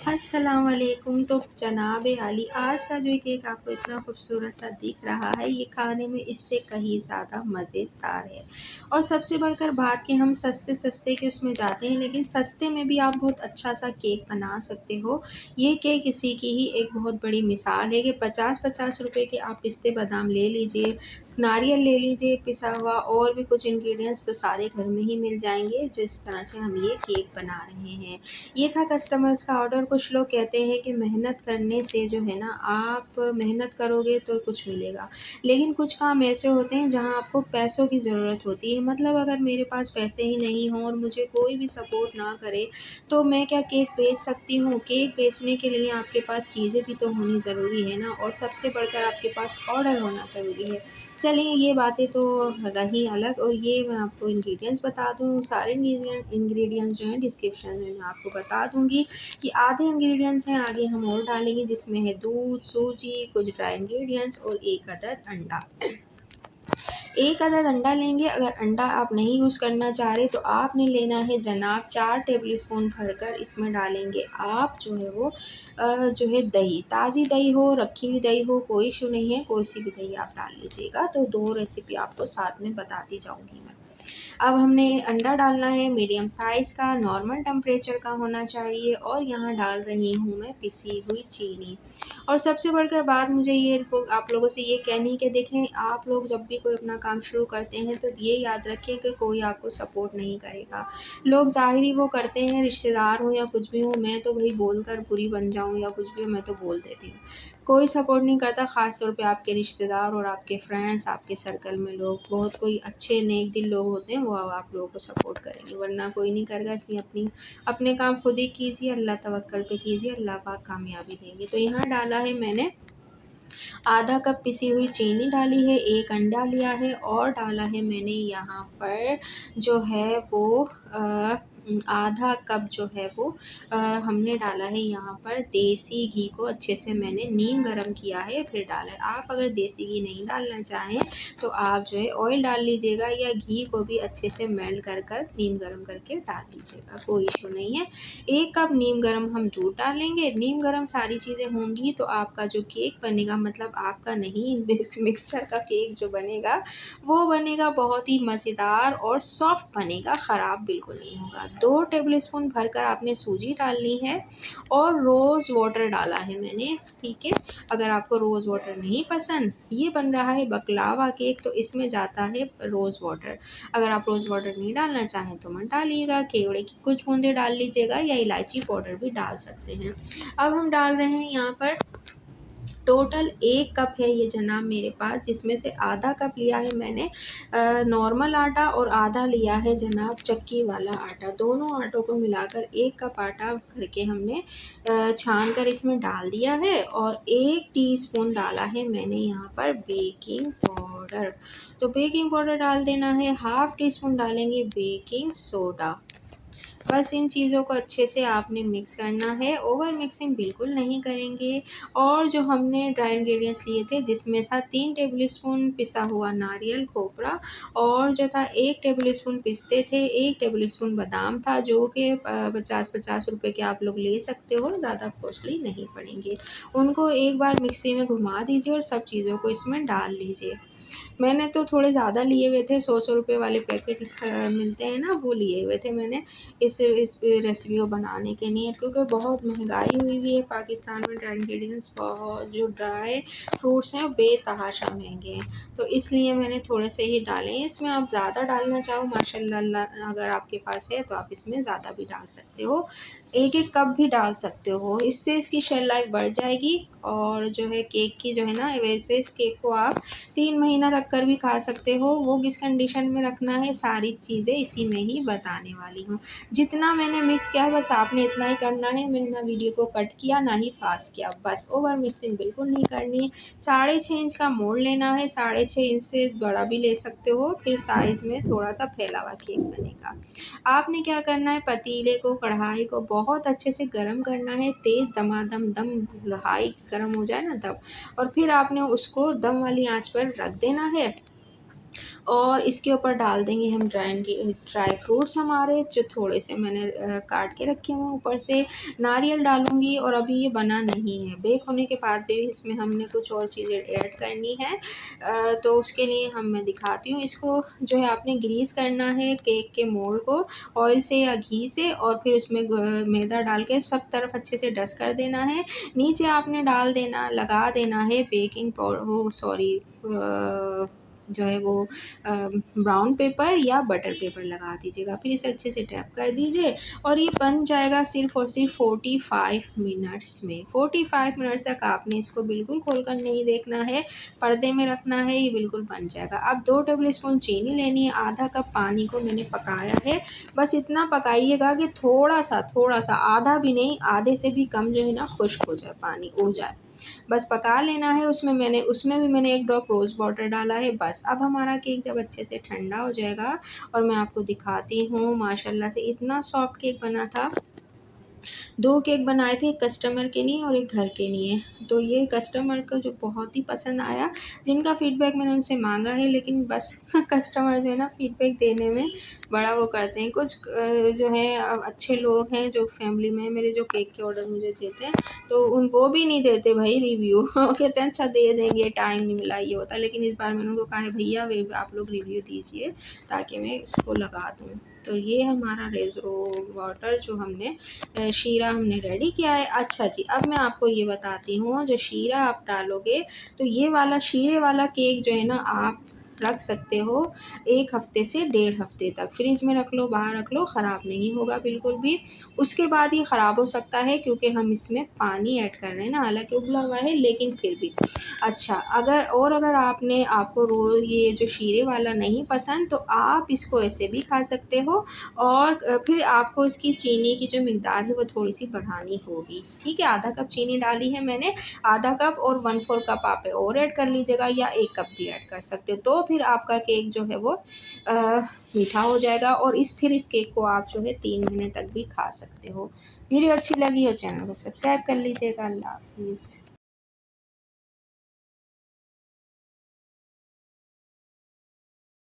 अस्सलाम वालेकुम। तो जनाब आली, आज का जो केक आपको इतना खूबसूरत सा दिख रहा है, ये खाने में इससे कहीं ज़्यादा मज़ेदार है। और सबसे बढ़कर बात कि हम सस्ते सस्ते के उसमें जाते हैं, लेकिन सस्ते में भी आप बहुत अच्छा सा केक बना सकते हो। ये केक इसी की ही एक बहुत बड़ी मिसाल है कि 50-50 रुपए के आप पिस्ते बादाम ले लीजिए, नारियल ले लीजिए पिसा हुआ, और भी कुछ इंग्रेडिएंट्स तो सारे घर में ही मिल जाएंगे। जिस तरह से हम ये केक बना रहे हैं, ये था कस्टमर्स का ऑर्डर। कुछ लोग कहते हैं कि मेहनत करने से जो है ना, आप मेहनत करोगे तो कुछ मिलेगा, लेकिन कुछ काम ऐसे होते हैं जहां आपको पैसों की ज़रूरत होती है। मतलब अगर मेरे पास पैसे ही नहीं हों और मुझे कोई भी सपोर्ट ना करे, तो मैं क्या केक बेच सकती हूँ? केक बेचने के लिए आपके पास चीज़ें भी तो होनी ज़रूरी है ना, और सबसे बढ़कर आपके पास ऑर्डर होना ज़रूरी है। चलिए, ये बातें तो रही अलग, और ये मैं आपको इंग्रेडिएंट्स बता दूँ। सारे इंग्रेडिएंट्स जो हैं डिस्क्रिप्शन में मैं आपको बता दूँगी। कि आधे इंग्रेडिएंट्स हैं, आगे हम और डालेंगे, जिसमें है दूध, सूजी, कुछ ड्राई इंग्रेडिएंट्स और 1 अदद अंडा। 1 अदद अंडा लेंगे। अगर अंडा आप नहीं यूज़ करना चाह रहे, तो आपने लेना है जनाब 4 टेबल स्पून भरकर इसमें डालेंगे आप जो है वो जो है दही। ताज़ी दही हो, रखी हुई दही हो, कोई इशू नहीं है, कोई सी भी दही आप डाल लीजिएगा। तो 2 रेसिपी आपको साथ में बताती जाऊँगी मैं। अब हमने अंडा डालना है, मीडियम साइज़ का, नॉर्मल टेम्परेचर का होना चाहिए, और यहाँ डाल रही हूँ मैं पिसी हुई चीनी। और सबसे बढ़कर बात मुझे ये आप लोगों से ये कहनी है कि देखें, आप लोग जब भी कोई अपना काम शुरू करते हैं, तो ये याद रखें कि कोई आपको सपोर्ट नहीं करेगा। लोग ज़ाहिरी वो करते हैं, रिश्तेदार हो या कुछ भी हो, मैं तो भई बोलकर बुरी बन जाऊँ या कुछ भी हो, मैं तो बोल देती हूँ। कोई सपोर्ट नहीं करता, ख़ास तौर पे आपके रिश्तेदार और आपके फ्रेंड्स, आपके सर्कल में लोग बहुत कोई अच्छे नेक दिल लोग होते हैं, वो आप लोगों को सपोर्ट करेंगे, वरना कोई नहीं करेगा। इसलिए अपने काम खुद ही कीजिए, अल्लाह तवक्कल पे कीजिए, अल्लाह पाक कामयाबी देंगे। तो यहाँ डाला है मैंने आधा कप पिसी हुई चीनी डाली है, 1 अंडा लिया है, और डाला है मैंने यहाँ पर जो है वो आधा कप जो है वो हमने डाला है यहाँ पर देसी घी को अच्छे से मैंने नीम गरम किया है, फिर डाला है। आप अगर देसी घी नहीं डालना चाहें, तो आप जो है ऑयल डाल लीजिएगा, या घी को भी अच्छे से मेल्ट कर नीम गरम करके डाल लीजिएगा, कोई इशू नहीं है। 1 कप नीम गरम हम दूध डालेंगे। नीम गरम सारी चीज़ें होंगी तो आपका जो केक बनेगा, मतलब आपका नहीं, मिक्सचर का केक जो बनेगा, वो बनेगा बहुत ही मज़ेदार और सॉफ्ट बनेगा, ख़राब बिल्कुल नहीं होगा। 2 टेबलस्पून भरकर आपने सूजी डालनी है, और रोज़ वाटर डाला है मैंने, ठीक है। अगर आपको रोज़ वाटर नहीं पसंद, ये बन रहा है बकलावा केक, तो इसमें जाता है रोज़ वाटर। अगर आप रोज़ वाटर नहीं डालना चाहें तो मत डालिएगा, केवड़े की कुछ बूंदें डाल लीजिएगा, या इलायची पाउडर भी डाल सकते हैं। अब हम डाल रहे हैं यहाँ पर टोटल 1 कप है ये जनाब मेरे पास, जिसमें से आधा कप लिया है मैंने नॉर्मल आटा, और आधा लिया है जनाब चक्की वाला आटा। दोनों आटों को मिलाकर 1 कप आटा करके हमने छान कर इसमें डाल दिया है, और 1 टीस्पून डाला है मैंने यहाँ पर बेकिंग पाउडर। तो बेकिंग पाउडर डाल देना है, हाफ़ टी स्पून डालेंगे बेकिंग सोडा। बस इन चीज़ों को अच्छे से आपने मिक्स करना है, ओवर मिक्सिंग बिल्कुल नहीं करेंगे। और जो हमने ड्राई इंग्रेडिएंट्स लिए थे, जिसमें था 3 टेबलस्पून पिसा हुआ नारियल खोपरा, और जो था 1 टेबलस्पून पिस्ते थे, 1 टेबलस्पून बादाम था, जो कि 50-50 रुपए के आप लोग ले सकते हो, ज़्यादा कॉस्टली नहीं पड़ेंगे। उनको एक बार मिक्सी में घुमा दीजिए और सब चीज़ों को इसमें डाल लीजिए। मैंने तो थोड़े ज़्यादा लिए हुए थे, 100-100 रुपए वाले पैकेट मिलते हैं ना, वो लिए हुए थे मैंने इस रेसिपी को बनाने के लिए, क्योंकि बहुत महंगाई हुई हुई है पाकिस्तान में। ड्राई इंग्रेडिएंट्स, बहुत जो ड्राई फ्रूट्स हैं, बेतहाशा महंगे हैं, तो इसलिए मैंने थोड़े से ही डाले हैं। इसमें आप ज़्यादा डालना चाहो, माशाल्लाह अगर आपके पास है तो आप इसमें ज़्यादा भी डाल सकते हो, 1-1 कप भी डाल सकते हो, इससे इसकी शेल लाइफ बढ़ जाएगी। और जो है केक की जो है ना, वैसे इस केक को आप 3 महीना रख कर भी खा सकते हो। वो किस कंडीशन में रखना है, सारी चीज़ें इसी में ही बताने वाली हूँ। जितना मैंने मिक्स किया है, बस आपने इतना ही करना है। मैंने ना वीडियो को कट किया, ना ही फास्ट किया, बस ओवर मिक्सिंग बिल्कुल नहीं करनी। 6.5 इंच का मोल्ड लेना है, 6.5 इंच से बड़ा भी ले सकते हो, फिर साइज़ में थोड़ा सा फैला हुआ केक बनेगा। आपने क्या करना है, पतीले को, कढ़ाई को बहुत अच्छे से गर्म करना है, तेज़ दमादम दम हाई गर्म हो जाए ना तब, और फिर आपने उसको दम वाली आंच पर रख देना है। और इसके ऊपर डाल देंगे हम ड्राई फ्रूट्स हमारे जो थोड़े से मैंने काट के रखे हुए हैं। ऊपर से नारियल डालूँगी और अभी ये बना नहीं है। बेक होने के बाद भी इसमें हमने कुछ और चीज़ें ऐड करनी है। तो उसके लिए मैं दिखाती हूँ। इसको जो है आपने ग्रीस करना है केक के मोल्ड को ऑयल से या घी से, और फिर उसमें मैदा डाल के सब तरफ अच्छे से डस्ट कर देना है। नीचे आपने लगा देना है बेकिंग पाउडर, वो सॉरी जो है वो ब्राउन पेपर या बटर पेपर लगा दीजिएगा। फिर इसे अच्छे से टैप कर दीजिए और ये बन जाएगा सिर्फ़ और सिर्फ 45 मिनट्स में। 45 मिनट्स तक आपने इसको बिल्कुल खोलकर नहीं देखना है, पर्दे में रखना है, ये बिल्कुल बन जाएगा। अब 2 टेबलस्पून चीनी लेनी है, आधा कप पानी को मैंने पकाया है। बस इतना पकाइएगा कि थोड़ा-सा आधा भी नहीं, आधे से भी कम जो है ना खुश्क हो जाए, पानी उड़ जाए। बस पका लेना है। उसमें भी मैंने 1 ड्रॉप रोज़ वाटर डाला है बस। अब हमारा केक जब अच्छे से ठंडा हो जाएगा और मैं आपको दिखाती हूँ, माशाल्लाह से इतना सॉफ्ट केक बना था। 2 केक बनाए थे, एक कस्टमर के लिए और एक घर के लिए। तो ये कस्टमर को जो बहुत ही पसंद आया, जिनका फ़ीडबैक मैंने उनसे माँगा है, लेकिन बस कस्टमर जो है ना फ़ीडबैक देने में बड़ा वो करते हैं। कुछ जो है अच्छे लोग हैं जो फ़ैमिली में मेरे, जो केक के ऑर्डर मुझे देते हैं, तो वो भी नहीं देते भाई रिव्यू। वो कहते हैं अच्छा दे देंगे, टाइम नहीं मिला, ये होता है। लेकिन इस बार मैंने उनको कहा है भैया वे आप लोग रिव्यू दीजिए ताकि मैं इसको लगा दूँ। तो ये हमारा रेज़रो वाटर जो शीरा हमने रेडी किया है। अच्छा जी, अब मैं आपको ये बताती हूँ, जो शीरा आप डालोगे तो ये वाला शीरे वाला केक जो है ना आप रख सकते हो 1 हफ़्ते से 1.5 हफ़्ते तक। फ्रिज में रख लो, बाहर रख लो, ख़राब नहीं होगा बिल्कुल भी। उसके बाद ये ख़राब हो सकता है क्योंकि हम इसमें पानी ऐड कर रहे हैं ना, हालाँकि उबला हुआ है लेकिन फिर भी। अच्छा, अगर आपको ये जो शीरे वाला नहीं पसंद, तो आप इसको ऐसे भी खा सकते हो। और फिर आपको इसकी चीनी की जो मिकदार है वो थोड़ी-सी बढ़ानी होगी, ठीक है? आधा कप चीनी डाली है मैंने, आधा कप और 1/4 कप आप और ऐड कर लीजिएगा या 1 कप भी ऐड कर सकते हो। तो फिर आपका केक जो है वो मीठा हो जाएगा और फिर इस केक को आप जो है 3 महीने तक भी खा सकते हो। वीडियो अच्छी लगी हो चैनल को सब्सक्राइब कर लीजिएगा। अल्लाह हाफ़िज़।